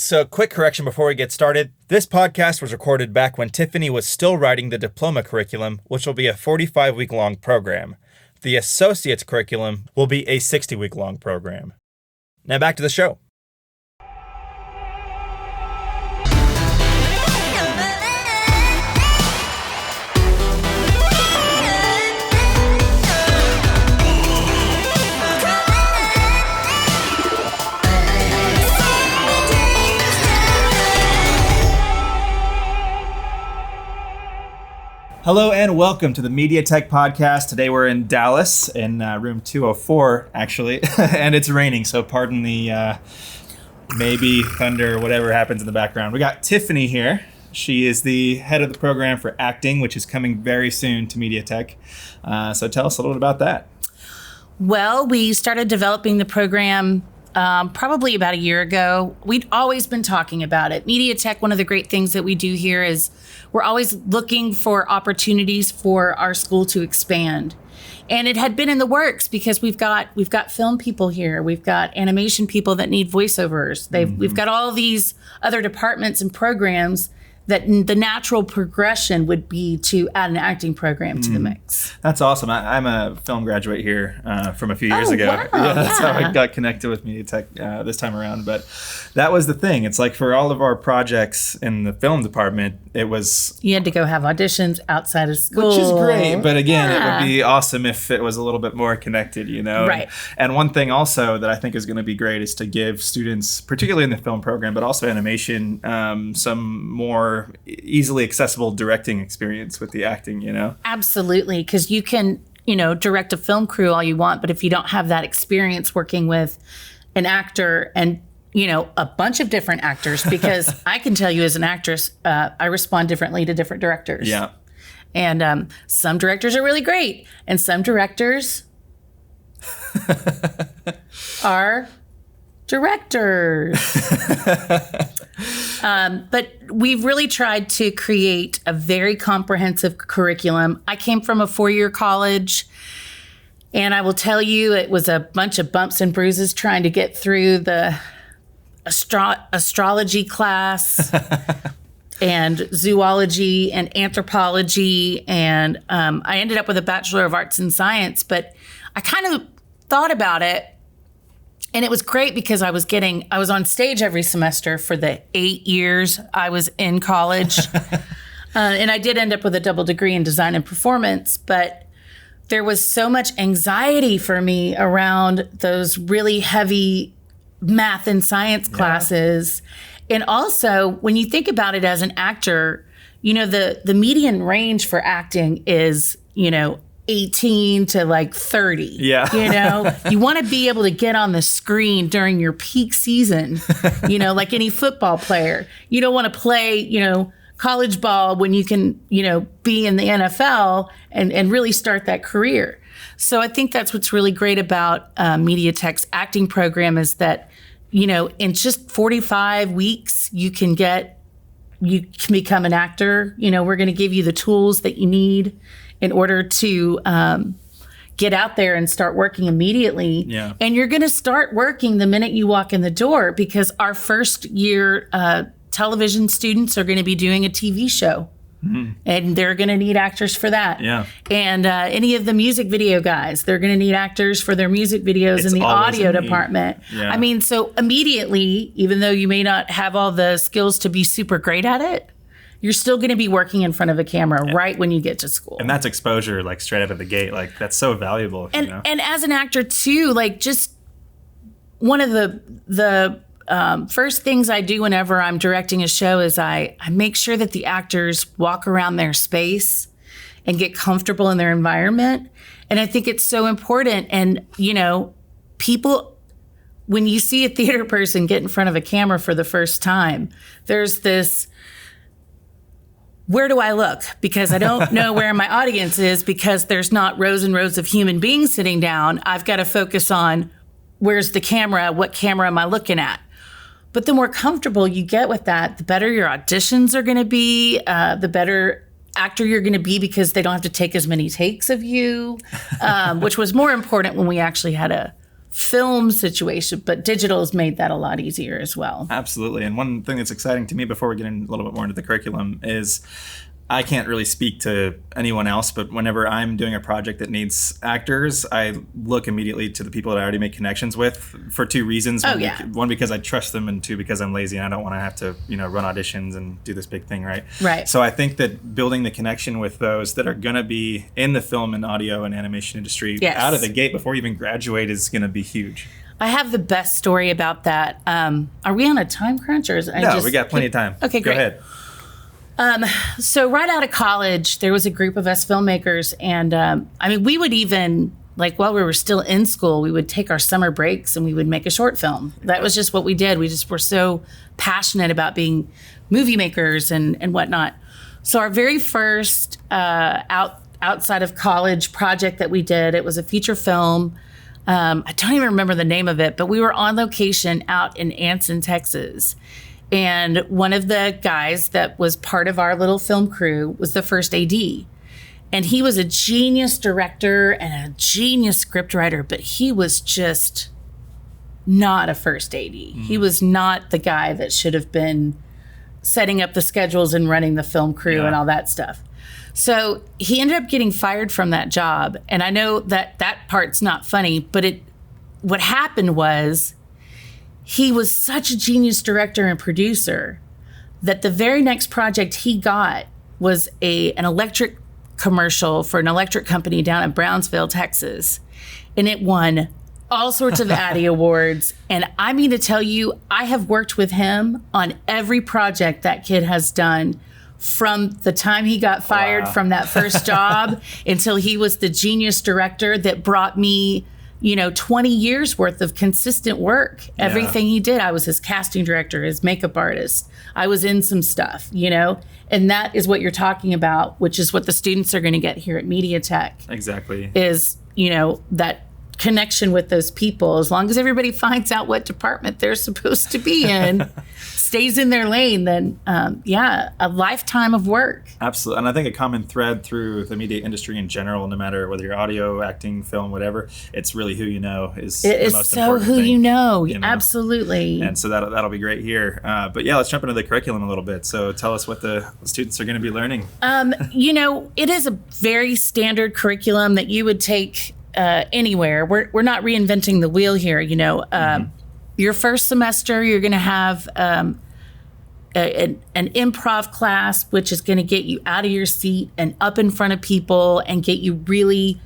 So, quick correction before we get started. This podcast was recorded back when Tiffany was still writing the diploma curriculum, which will be a 45-week-long program. The associate's curriculum will be a 60-week-long program. Now back to the show. Hello and welcome to the MediaTech podcast. Today we're in Dallas in room 204, actually, and it's raining, so pardon the maybe thunder, whatever happens in the background. We got Tiffany here. She is the head of the program for acting, which is coming very soon to MediaTech. So tell us a little bit about that. Well, we started developing the program probably about a year ago. We'd always been talking about it. MediaTech, one of the great things that we do here is we're always looking for opportunities for our school to expand. And it had been in the works because we've got film people here. We've got animation people that need voiceovers. We've got all these other departments and programs that the natural progression would be to add an acting program to the mix. That's awesome. I'm a film graduate here from a few years ago. Wow. Yeah, that's how I got connected with MediaTech this time around. But that was the thing. It's like for all of our projects in the film department, it was... You had to go have auditions outside of school. Which is great. But again, it would be awesome if it was a little bit more connected, you know? Right. And one thing also that I think is going to be great is to give students, particularly in the film program, but also animation, some more easily accessible directing experience with the acting, you know? Absolutely, because you can, direct a film crew all you want, but if you don't have that experience working with an actor and, a bunch of different actors, because I can tell you as an actress, I respond differently to different directors. Yeah. And some directors are really great, and some directors are directors. But we've really tried to create a very comprehensive curriculum. I came from a 4-year college, and I will tell you it was a bunch of bumps and bruises trying to get through the astrology class and zoology and anthropology. And I ended up with a Bachelor of Arts in Science, but I kind of thought about it. And it was great because I was on stage every semester for the 8 years I was in college. And I did end up with a double degree in design and performance, but there was so much anxiety for me around those really heavy math and science classes. And also, when you think about it as an actor, the median range for acting is, 18 to like 30. Yeah. You want to be able to get on the screen during your peak season, like any football player. You don't want to play, college ball when you can, be in the NFL and really start that career. So I think that's what's really great about MediaTech's acting program is that, in just 45 weeks, you can become an actor. We're going to give you the tools that you need in order to get out there and start working immediately. Yeah. And you're going to start working the minute you walk in the door because our first year television students are going to be doing a TV show. Mm-hmm. And they're going to need actors for that. Yeah. And any of the music video guys, they're going to need actors for their music videos in the audio department. Yeah. I mean, so immediately, even though you may not have all the skills to be super great at it, you're still going to be working in front of a camera right when you get to school. And that's exposure, like straight out of the gate. Like that's so valuable. And as an actor too, like just one of the first things I do whenever I'm directing a show is I make sure that the actors walk around their space and get comfortable in their environment. And I think it's so important. And, people, when you see a theater person get in front of a camera for the first time, there's this, where do I look? Because I don't know where my audience is because there's not rows and rows of human beings sitting down. I've got to focus on where's the camera? What camera am I looking at? But the more comfortable you get with that, the better your auditions are going to be, the better actor you're going to be because they don't have to take as many takes of you, which was more important when we actually had a film situation, but digital has made that a lot easier as well. Absolutely. And one thing that's exciting to me before we get in a little bit more into the curriculum is I can't really speak to anyone else, but whenever I'm doing a project that needs actors, I look immediately to the people that I already make connections with for two reasons. One, because I trust them, and two, because I'm lazy and I don't want to have to, run auditions and do this big thing, right? Right. So I think that building the connection with those that are going to be in the film and audio and animation industry out of the gate before you even graduate is going to be huge. I have the best story about that. Are we on a time crunch? Or we got plenty of time. Okay, great. Go ahead. So right out of college, there was a group of us filmmakers, and we would even, while we were still in school, we would take our summer breaks and we would make a short film. That was just what we did. We just were so passionate about being movie makers and whatnot. So our very first outside of college project that we did, it was a feature film. I don't even remember the name of it, but we were on location out in Anson, Texas. And one of the guys that was part of our little film crew was the first AD. And he was a genius director and a genius scriptwriter, but he was just not a first AD. He was not the guy that should have been setting up the schedules and running the film crew and all that stuff. So he ended up getting fired from that job. And I know that part's not funny, but what happened was, he was such a genius director and producer that the very next project he got was an electric commercial for an electric company down in Brownsville, Texas. And it won all sorts of Addy Awards. And I mean to tell you, I have worked with him on every project that kid has done from the time he got fired from that first job until he was the genius director that brought me 20 years worth of consistent work. Everything he did, I was his casting director, his makeup artist. I was in some stuff, and that is what you're talking about, which is what the students are going to get here at MediaTech. Exactly. Is, that connection with those people. As long as everybody finds out what department they're supposed to be in, stays in their lane, then a lifetime of work. Absolutely. And I think a common thread through the media industry in general, no matter whether you're audio, acting, film, whatever, it's really who you know is the most important thing. It is so who you know. Absolutely. And so that'll be great here. But let's jump into the curriculum a little bit. So tell us what the students are going to be learning. It is a very standard curriculum that you would take anywhere. We're not reinventing the wheel here. Your first semester, you're going to have an improv class, which is going to get you out of your seat and up in front of people and get you really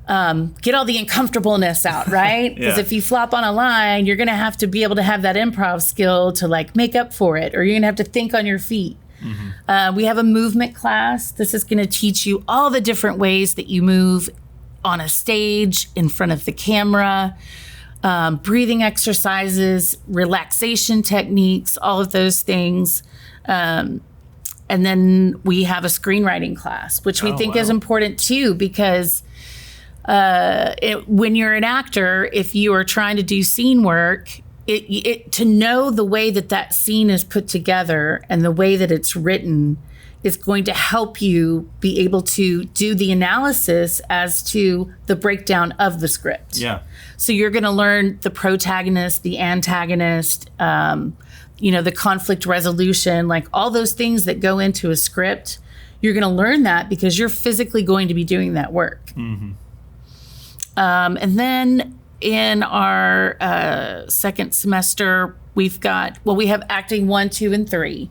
get all the uncomfortableness out, right? Because if you flop on a line, you're going to have to be able to have that improv skill to make up for it, or you're going to have to think on your feet. We have a movement class. This is going to teach you all the different ways that you move on a stage, in front of the camera, breathing exercises, relaxation techniques, all of those things. And then we have a screenwriting class, which we think is important too, because when you're an actor, if you are trying to do scene work, to know the way that scene is put together and the way that it's written is going to help you be able to do the analysis as to the breakdown of the script. Yeah. So you're going to learn the protagonist, the antagonist, the conflict resolution, all those things that go into a script. You're going to learn that because you're physically going to be doing that work. Mm-hmm. And then in our second semester, we have acting 1, 2, and 3.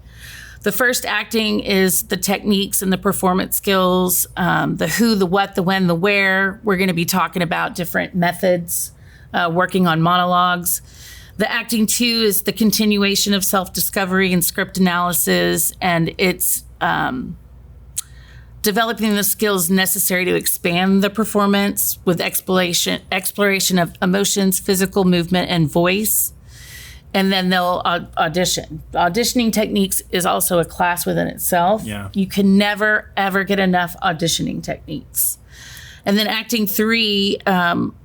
The first acting is the techniques and the performance skills, the who, the what, the when, the where. We're going to be talking about different methods, working on monologues. The acting 2 is the continuation of self-discovery and script analysis, and it's developing the skills necessary to expand the performance with exploration of emotions, physical movement, and voice. And then they'll audition. Auditioning techniques is also a class within itself. Yeah. You can never, ever get enough auditioning techniques. And then acting 3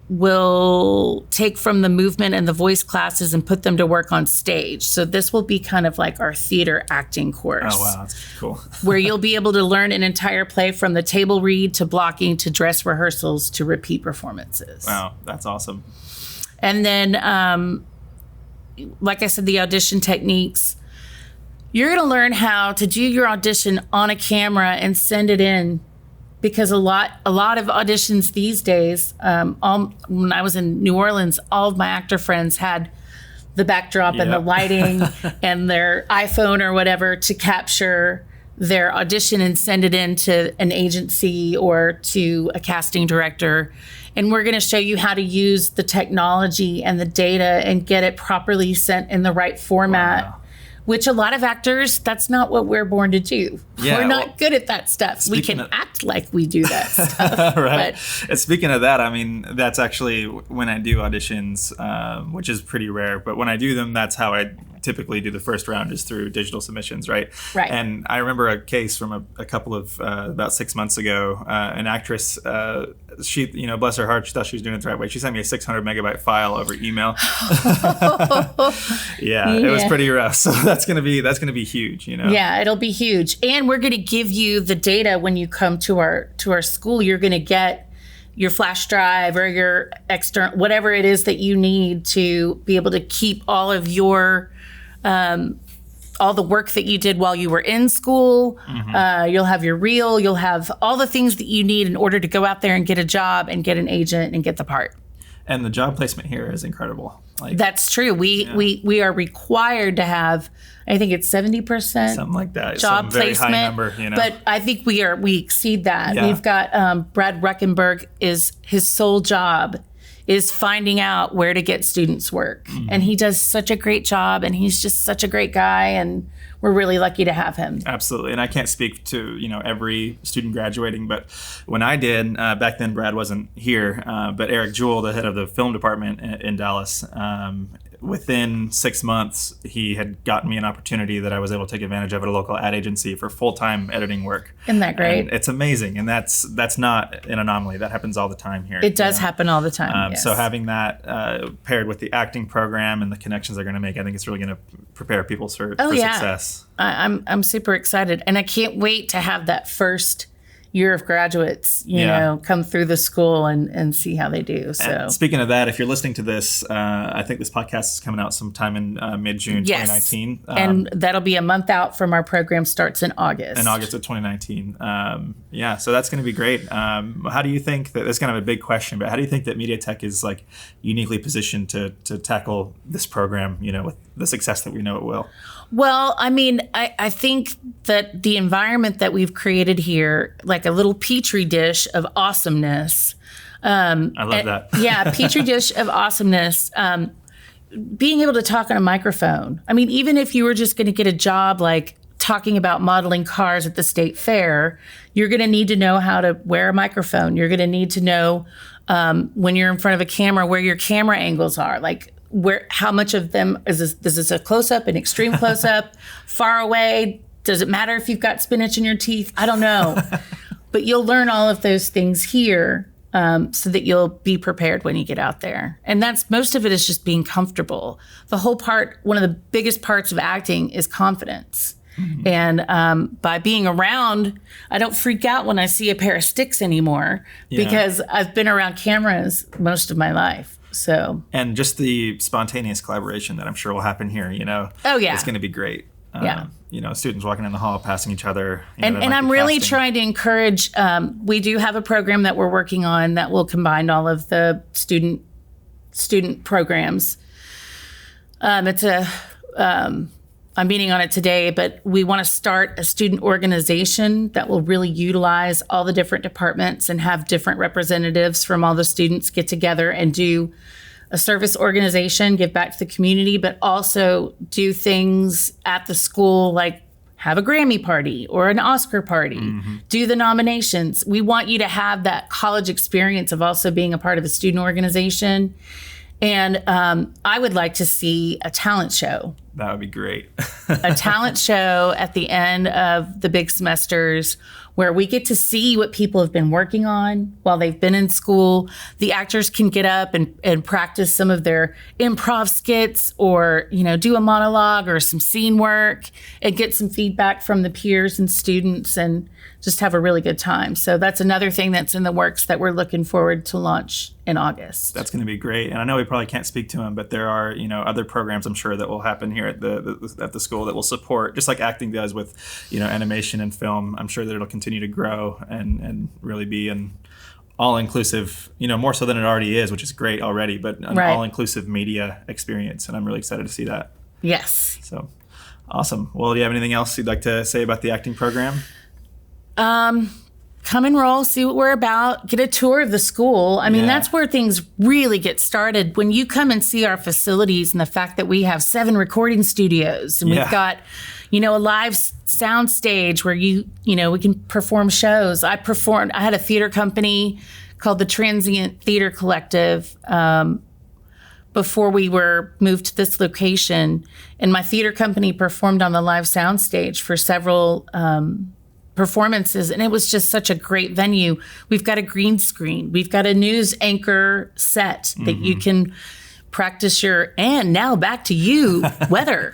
will take from the movement and the voice classes and put them to work on stage. So this will be kind of like our theater acting course. Oh, wow, that's cool. Where you'll be able to learn an entire play from the table read to blocking to dress rehearsals to repeat performances. Wow, that's awesome. And then, like I said, the audition techniques. You're going to learn how to do your audition on a camera and send it in, because a lot of auditions these days, when I was in New Orleans, all of my actor friends had the backdrop and the lighting and their iPhone or whatever to capture their audition and send it in to an agency or to a casting director. And we're going to show you how to use the technology and the data and get it properly sent in the right format. Wow. Which a lot of actors, that's not what we're born to do. Yeah, we're not good at that stuff. We can act like we do that stuff. Right. And speaking of that, I mean, that's actually when I do auditions, which is pretty rare. But when I do them, that's how I typically do the first round, is through digital submissions, right? Right. And I remember a case from a couple of, about 6 months ago, an actress, she, bless her heart, she thought she was doing it the right way. She sent me a 600 megabyte file over email. Yeah, it was pretty rough. So that's gonna be huge, Yeah, it'll be huge. And we're gonna give you the data when you come to our school. You're gonna get your flash drive or your external, whatever it is that you need to be able to keep all of your all the work that you did while you were in school. Mm-hmm. You'll have your reel. You'll have all the things that you need in order to go out there and get a job and get an agent and get the part. And the job placement here is incredible. That's true. We are required to have, I think it's 70% something like that. Job Some very placement. High number, But I think we exceed that. Yeah. We've got Brad Ruckenberg, is his sole job is finding out where to get students work. Mm-hmm. And he does such a great job, and he's just such a great guy, and we're really lucky to have him. Absolutely. And I can't speak to, every student graduating, but when I did, back then Brad wasn't here, but Eric Jewell, the head of the film department in Dallas, within 6 months, he had gotten me an opportunity that I was able to take advantage of at a local ad agency for full-time editing work. Isn't that great? And it's amazing. And that's not an anomaly. That happens all the time here. It does happen all the time. Yes. So having that paired with the acting program and the connections they're going to make, I think it's really going to prepare people for success. I'm super excited. And I can't wait to have that first year of graduates, come through the school and see how they do. So and speaking of that, if you're listening to this, I think this podcast is coming out sometime in mid-June 2019. And that'll be a month out from our program starts in August. In August of 2019. So that's going to be great. How do you think that, that's kind of a big question, but how do you think that MediaTech is uniquely positioned to tackle this program, with the success that we know it will? Well, I mean, I think that the environment that we've created here, like a little petri dish of awesomeness. I love that. Yeah, petri dish of awesomeness. Being able to talk on a microphone. I mean, even if you were just going to get a job like talking about modeling cars at the state fair, you're going to need to know how to wear a microphone. You're going to need to know when you're in front of a camera where your camera angles are, how much of them is this a close-up, an extreme close-up, far away? Does it matter if you've got spinach in your teeth? I don't know. But you'll learn all of those things here so that you'll be prepared when you get out there. And most of it is just being comfortable. One of the biggest parts of acting is confidence. Mm-hmm. And by being around, I don't freak out when I see a pair of sticks anymore because I've been around cameras most of my life. So, and just the spontaneous collaboration that I'm sure will happen here, Oh yeah, it's going to be great. Yeah. Students walking in the hall, passing each other. And I'm really trying to encourage, we do have a program that we're working on that will combine all of the student programs. I'm meeting on it today, but we want to start a student organization that will really utilize all the different departments and have different representatives from all the students get together and do a service organization, give back to the community, but also do things at the school like have a Grammy party or an Oscar party, do the nominations. We want you to have that college experience of also being a part of a student organization. And I would like to see a talent show. That would be great. A talent show at the end of the big semesters where we get to see what people have been working on while they've been in school. The actors can get up and practice some of their improv skits or, do a monologue or some scene work and get some feedback from the peers and students. And just have a really good time. So that's another thing that's in the works that we're looking forward to launch in August. That's going to be great. And I know we probably can't speak to them, but there are, other programs I'm sure that will happen here at the school that will support, just like acting does with, animation and film. I'm sure that it'll continue to grow and really be an all-inclusive, more so than it already is, which is great already, but an all-inclusive media experience. And I'm really excited to see that. Yes. So awesome. Well, do you have anything else you'd like to say about the acting program? Come enroll, see what we're about, get a tour of the school. I mean, that's where things really get started. When you come and see our facilities and the fact that we have 7 recording studios and we've got, a live sound stage where we can perform shows. I had a theater company called the Transient Theater Collective, before we were moved to this location. And my theater company performed on the live sound stage for several, performances, and it was just such a great venue. We've got a green screen. We've got a news anchor set that you can practice and now back to you, weather.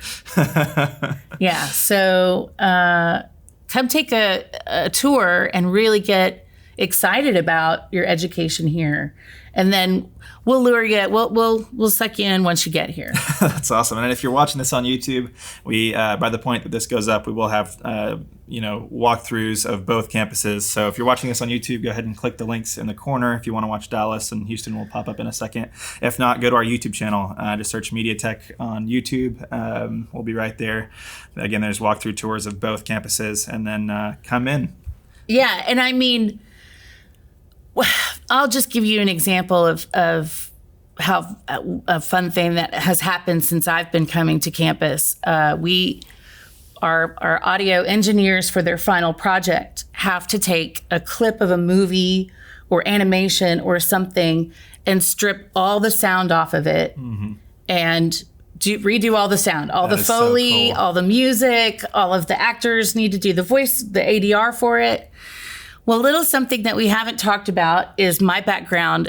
So come take a tour and really get excited about your education here. And then we'll lure you. We'll suck you in once you get here. That's awesome. And if you're watching this on YouTube, we by the point that this goes up, we will have walkthroughs of both campuses. So if you're watching this on YouTube, go ahead and click the links in the corner. If you want to watch Dallas and Houston, will pop up in a second. If not, go to our YouTube channel. Just search MediaTech on YouTube. We'll be right there. Again, there's walkthrough tours of both campuses, and then come in. Yeah, and I mean, I'll just give you an example of how a fun thing that has happened since I've been coming to campus. Our audio engineers for their final project have to take a clip of a movie or animation or something and strip all the sound off of it and redo all the sound, all the Foley, all the music, all of the actors need to do the voice, the ADR for it. Well, a little something that we haven't talked about is my background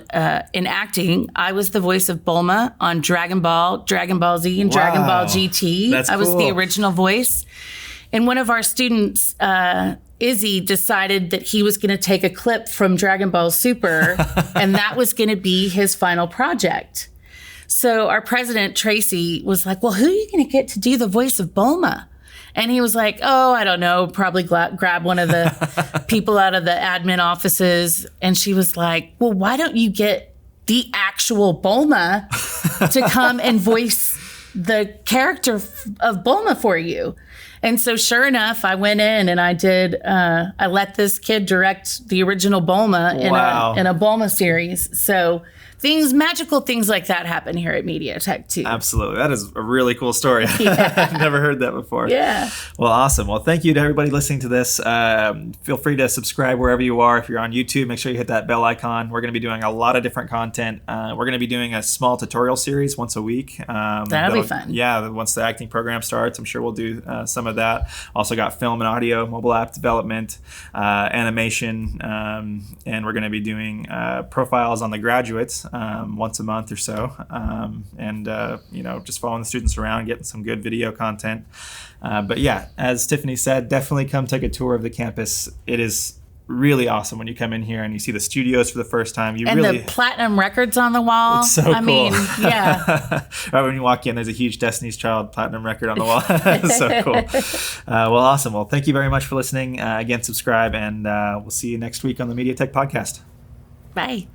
in acting. I was the voice of Bulma on Dragon Ball Z, and Dragon Ball GT. That's I was cool. the original voice. And one of our students, Izzy, decided that he was going to take a clip from Dragon Ball Super, and that was going to be his final project. So our president, Tracy, was like, well, who are you going to get to do the voice of Bulma? And he was like, oh, I don't know, probably grab one of the people out of the admin offices. And she was like, well, why don't you get the actual Bulma to come and voice the character of Bulma for you? And so sure enough, I went in and I let this kid direct the original Bulma in a Bulma series. So magical things like that happen here at MediaTech too. Absolutely. That is a really cool story. I've never heard that before. Yeah. Well, awesome. Well, thank you to everybody listening to this. Feel free to subscribe wherever you are. If you're on YouTube, make sure you hit that bell icon. We're going to be doing a lot of different content. We're going to be doing a small tutorial series once a week. That'll be fun. Yeah. Once the acting program starts, I'm sure we'll do some of that. Also got film and audio, mobile app development, animation, and we're going to be doing profiles on the graduates once a month or so, and just following the students around, getting some good video content. But yeah, as Tiffany said, definitely come take a tour of the campus. It is really awesome when you come in here and you see the studios for the first time. The platinum records on the wall. It's so cool. I mean, yeah. Right when you walk in, there's a huge Destiny's Child platinum record on the wall. It's so cool. Well, awesome. Well, thank you very much for listening. Again, subscribe, and we'll see you next week on the MediaTech podcast. Bye.